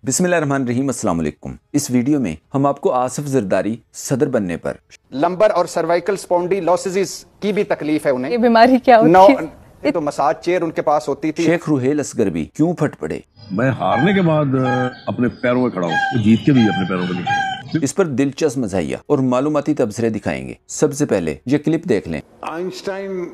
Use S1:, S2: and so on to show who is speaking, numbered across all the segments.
S1: बिस्मिल्लाहिर्रहमानिर्रहीम, अस्सलाम वालेकुम। इस वीडियो में हम आपको आसिफ जरदारी सदर बनने पर
S2: लंबर और सर्वाइकल स्पॉन्डिलोसिस की भी तकलीफ है उन्हें।
S3: ये बीमारी क्या होती है?
S2: तो मसाज चेयर उनके पास होती थी।
S1: शेख रुहेल असगर भी क्यों फट पड़े?
S4: मैं हारने के बाद अपने पैरों में खड़ा हूँ, जीत के भी अपने पैरों में नहीं।
S1: इस पर दिलचस्प मज़ाहिया और मालूमाती तबसरे दिखाएंगे। सबसे पहले ये क्लिप देख लें।
S5: आइंस्टाइन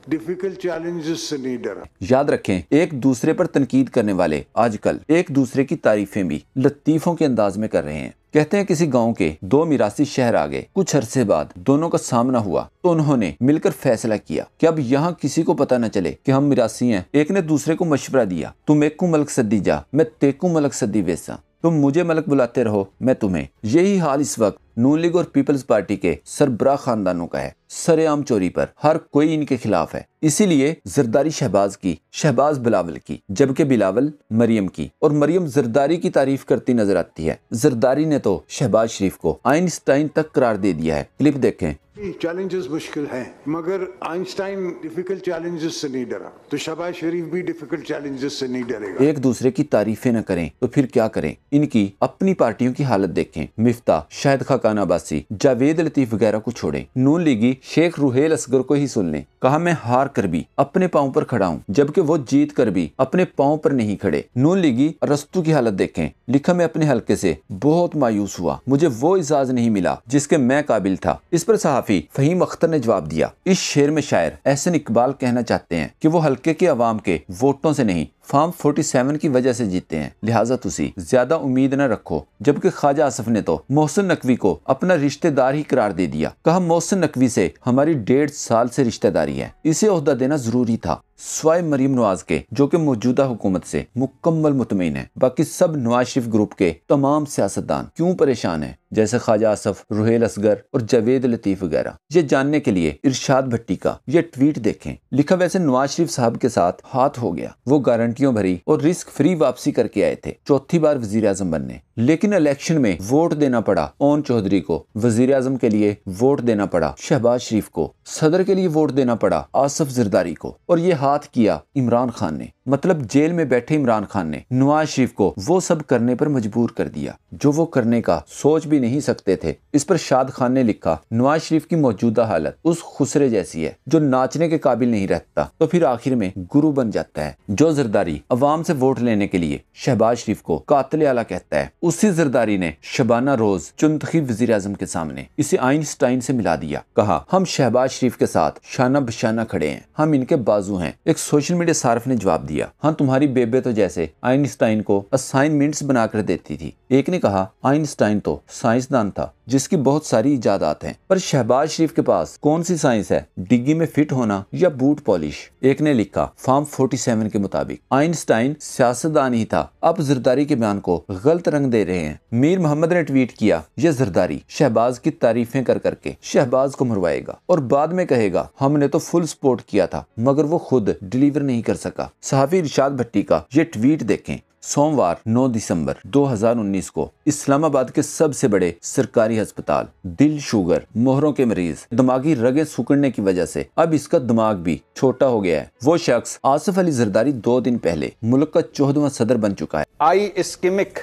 S5: डिफिकल्ट चैलेंजेस से नहीं डरा।
S1: याद रखें, एक दूसरे पर तनकीद करने वाले आजकल एक दूसरे की तारीफें भी लतीफों के अंदाज में कर रहे हैं। कहते हैं किसी गांव के दो मिरासी शहर आ गए। कुछ अरसे बाद दोनों का सामना हुआ तो उन्होंने मिलकर फैसला किया कि अब यहाँ किसी को पता न चले कि हम मिरासी हैं। एक ने दूसरे को मशवरा दिया, तुम एक को मलक सद्दी जा, मैं तेकू मलक सद्दी वैसा, तुम मुझे मलक बुलाते रहो, मैं तुम्हें। यही हाल इस वक्त नून लीग और पीपल्स पार्टी के सरबराह खानदानों का है। सरेआम चोरी पर हर कोई इनके खिलाफ है। इसीलिए जरदारी शहबाज की, शहबाज बिलावल की, जबकि बिलावल मरियम की, और मरियम जरदारी की तारीफ करती नजर आती है। जरदारी ने तो शहबाज शरीफ को आइंस्टाइन तक करार दे दिया है। क्लिप देखें।
S5: चैलेंजेस मुश्किल हैं, मगर आइंस्टाइन डिफिकल्ट चैलेंजेस से नहीं डरा, तो शहबाज शरीफ भी डिफिकल्ट चैलेंजेस से नहीं डरेगा।
S1: एक दूसरे की तारीफें न करें तो फिर क्या करें? इनकी अपनी पार्टियों की हालत देखें। मिफ्ता, शाहिद खाकान अब्बासी, जावेद लतीफ वगैरह को छोड़ें, नून लीगी शेख रुहेल असगर को ही सुन लें। कहा मैं हार कर भी अपने पाँव पर खड़ा हूँ, जबकि वो जीत कर भी अपने पाँव पर नहीं खड़े। नून लीगी अरस्तु की हालत देखें। लिखा मैं अपने हल्के से बहुत मायूस हुआ, मुझे वो इजाज नहीं मिला जिसके मैं काबिल था। इस पर सहाफी फहीम अख्तर ने जवाब दिया। इस शेर में शायर एहसन इकबाल कहना चाहते हैं कि वो हल्के के अवाम के वोटों से नहीं, फॉर्म 47 की वजह से जीते हैं, लिहाजा तुसी ज्यादा उम्मीद न रखो। जबकि ख्वाजा आसिफ ने तो मोहसिन नकवी को अपना रिश्तेदार ही करार दे दिया। कहा मोहसिन नकवी से हमारी 1.5 साल से रिश्तेदारी है, इसे ओहदा देना जरूरी था। स्वाय मरीम नवाज के, जो कि मौजूदा हुकूमत से मुकम्मल मुतमईन है। बाकी सब नवाज शरीफ ग्रुप के तमाम सियासतदान क्यों परेशान हैं, जैसे ख्वाजा आसिफ, रुहेल असगर और जावेद लतीफ वगैरह। ये जानने के लिए इरशाद भट्टी का ये ट्वीट देखें। लिखा वैसे नवाज शरीफ साहब के साथ हाथ हो गया, वो गारंटियों भरी और रिस्क फ्री वापसी करके आए थे, चौथी बार वजीर आजम बनने। लेकिन इलेक्शन में वोट देना पड़ा ओन चौधरी को, वजीर आजम के लिए वोट देना पड़ा शहबाज शरीफ को, सदर के लिए वोट देना पड़ा आसिफ जरदारी को, और ये हाथ किया इमरान खान ने। मतलब जेल में बैठे इमरान खान ने नवाज शरीफ को वो सब करने पर मजबूर कर दिया जो वो करने का सोच भी नहीं सकते थे। इस पर शाद खान ने लिखा, नवाज शरीफ की मौजूदा हालत उस खुसरे जैसी है जो नाचने के काबिल नहीं रहता तो फिर आखिर में गुरु बन जाता है। जो जरदारी अवाम से वोट लेने के लिए शहबाज शरीफ को कातिल आला कहता है, उसी जरदारी ने शबाना रोज चुनतखीब वजीर आजम के सामने इसे आइंस्टाइन से मिला दिया। कहा हम शहबाज शरीफ के साथ शाना बशाना खड़े हैं, हम इनके बाजू हैं। एक सोशल मीडिया सार्फ ने जवाब दिया, हाँ तुम्हारी बेबे तो जैसे आइंस्टाइन को असाइनमेंट्स बनाकर देती थी। एक ने कहा आइंस्टाइन तो साइंसदान था जिसकी बहुत सारी इजादात हैं, पर शहबाज शरीफ के पास कौन सी साइंस है, डिग्गी में फिट होना या बूट पॉलिश। एक ने लिखा फॉर्म 47 के मुताबिक आइंस्टाइन सियासतदान ही था, अब जरदारी के बयान को गलत रंग दे रहे हैं। मीर मोहम्मद ने ट्वीट किया, यह जरदारी शहबाज की तारीफें कर करके शहबाज को मरवाएगा और बाद में कहेगा हमने तो फुल सपोर्ट किया था, मगर वो खुद डिलीवर नहीं कर सका। सहाफी इरशाद भट्टी का ये ट्वीट देखें। सोमवार 9 दिसंबर 2019 को इस्लामाबाद के सबसे बड़े सरकारी अस्पताल दिल शुगर मोहरों के मरीज दिमागी रगें सूखने की वजह से अब इसका दिमाग भी छोटा हो गया है। वो शख्स आसिफ अली जरदारी 2 दिन पहले मुल्क का 14वां सदर बन चुका है।
S2: आई इस्किमिक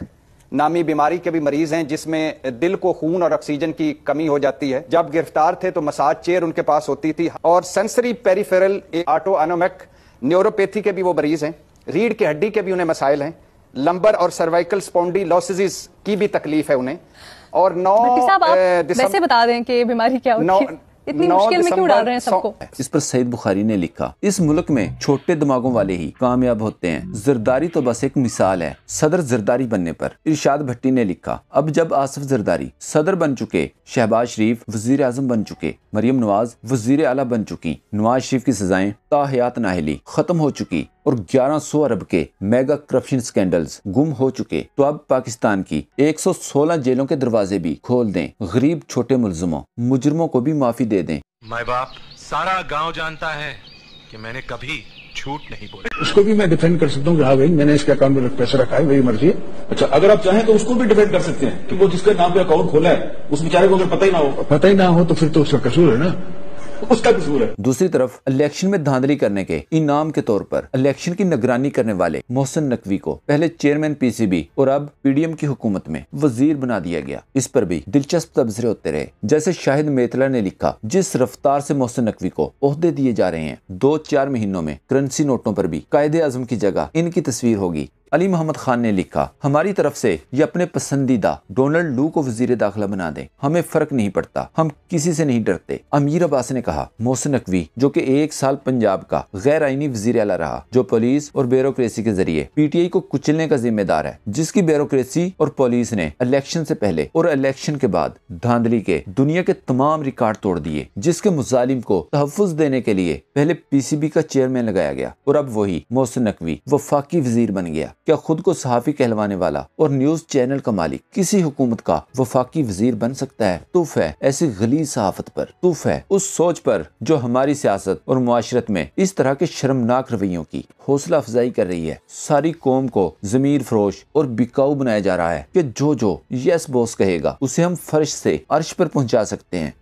S2: नामी बीमारी के भी मरीज हैं जिसमें दिल को खून और ऑक्सीजन की कमी हो जाती है। जब गिरफ्तार थे तो मसाज चेयर उनके पास होती थी, और सेंसरी पेरिफेरल ऑटोनोमिक न्यूरोपैथी के भी वो मरीज हैं। रीढ़ की हड्डी के भी उन्हें मसाइल हैं। लंबर और सर्वाइकल स्पॉन्डिलोसिस की भी तकलीफ है उन्हें। और 9
S3: वैसे बता दें कि ये बीमारी क्या होती है, इतनी मुश्किल में क्यों डाल रहे हैं सबको।
S1: इस पर सईद बुखारी ने लिखा, इस मुल्क में छोटे दिमागों वाले ही कामयाब होते हैं, जरदारी तो बस एक मिसाल है सदर जरदारी बनने पर। इरशाद भट्टी ने लिखा, अब जब आसिफ जरदारी सदर बन चुके, शहबाज शरीफ वजीर आजम बन चुके, मरियम नवाज वजीर आला बन चुकी, नवाज शरीफ की सजाएं ताहयात नाहली खत्म हो चुकी और 1100 अरब के मेगा करप्शन स्कैंडल्स गुम हो चुके, तो अब पाकिस्तान की 116 जेलों के दरवाजे भी खोल दें, गरीब छोटे मुजरिमों को भी माफी दे दें।
S6: माय बाप सारा गांव जानता है कि मैंने कभी झूठ नहीं बोला।
S4: उसको भी मैं डिफेंड कर सकता हूँ कि हाँ भाई मैंने इसके अकाउंट में पैसा रखा है, मेरी मर्जी है। अच्छा, अगर आप चाहें तो उसको भी डिफेंड कर सकते हैं कि वो जिसके नाम पे अकाउंट खोला है उस बेचारे को अगर पता ही ना हो तो फिर तो उसका कसूर है ना। उसका कसूर है।
S1: दूसरी तरफ इलेक्शन में धांधली करने के इनाम के तौर पर इलेक्शन की निगरानी करने वाले मोहसिन नकवी को पहले चेयरमैन पीसीबी और अब पीडीएम की हुकूमत में वजीर बना दिया गया। इस पर भी दिलचस्प तबसरे होते रहे। जैसे शाहिद मेतला ने लिखा, जिस रफ्तार से मोहसिन नकवी को ओहदे दिए जा रहे हैं, 2-4 महीनों में करेंसी नोटों पर भी कायदे आजम की जगह इनकी तस्वीर होगी। अली मोहम्मद खान ने लिखा, हमारी तरफ से ये अपने पसंदीदा डोनाल्ड लू को वजीर दाखिला बना दे, हमें फर्क नहीं पड़ता, हम किसी से नहीं डरते। अमीर अब्बास ने कहा, मोहसिन नकवी जो कि 1 साल पंजाब का गैर आईनी वजीर आला रहा, जो पुलिस और ब्यूरोक्रेसी के जरिए पीटीआई को कुचलने का जिम्मेदार है, जिसकी ब्यूरोक्रेसी और पुलिस ने इलेक्शन से पहले और इलेक्शन के बाद धांधली के दुनिया के तमाम रिकॉर्ड तोड़ दिए, जिसके मुजालिम को तहफ़्फ़ुज़ देने के लिए पहले पीसीबी का चेयरमैन लगाया गया और अब वही मोहसिन नकवी वफाकी वजीर बन गया। क्या खुद को सहाफी कहलवाने वाला और न्यूज चैनल का मालिक किसी हुकूमत का वफाकी वजीर बन सकता है? तुफ है ऐसी गलीज सहाफत पर, तुफ है उस सोच पर जो हमारी सियासत और मुआशरत में इस तरह के शर्मनाक रवैयों की हौसला अफजाई कर रही है। सारी कौम को ज़मीर फरोश और बिकाऊ बनाया जा रहा है कि जो यस बॉस कहेगा उसे हम फर्श से अर्श पर पहुंचा सकते हैं।